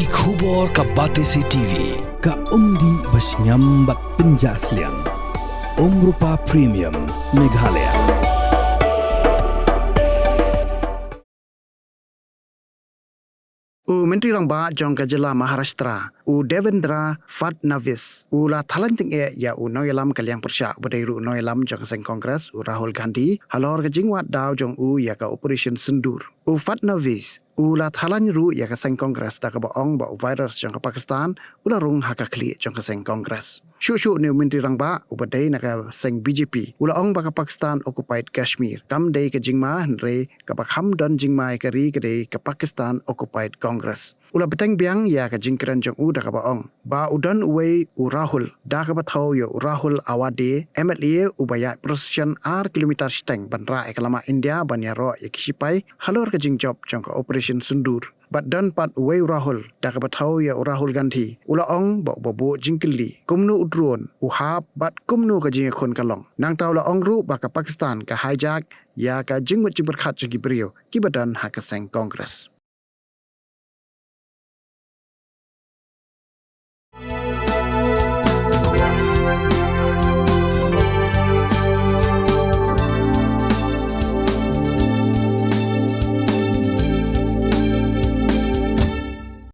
Ki khubor ka Batesi TV. Ka umdi basnyam bak penjaslian. Rupa Premium Meghalaya. Menteri Rangba jong Kajala Maharashtra Devendra Fadnavis la thalanting ya noyalam kalyang persyak badairu noyalam jong seng Kongres Rahul Gandhi halor kajingwat daw jong ya ka Operation Sindur Fadnavis la thalan ru ya ka seng Kongres da ka baong ba virus jong ka Pakistan rung haka kli jong ka seng Kongres Shu ni Menteri Rangba badai na ka seng BJP ong ba ka Pakistan occupied Kashmir kam dei ka jingma re ka bakham don jingmai kari ka dei ka Pakistan occupied Congress beteng biang ya ka jingkran jong da ka baong ba udan uwe Rahul da ka bathau yo Rahul Awade MLA ubaya precision kilometer steng bandra ekalama India banyaro ya kisipai halor ka jingjob jong ka Operation Sundur Bat dan pat uwe Rahul da ka bathau ya Rahul Gandhi ong ba bobo jingkeli kumnu udron uhap bat kumnu ka jing khon kalong nang taw ong ru ba ka Pakistan ka hijack ya ka jingwat jimberkhat jing brio ki badan ha ka seng Congress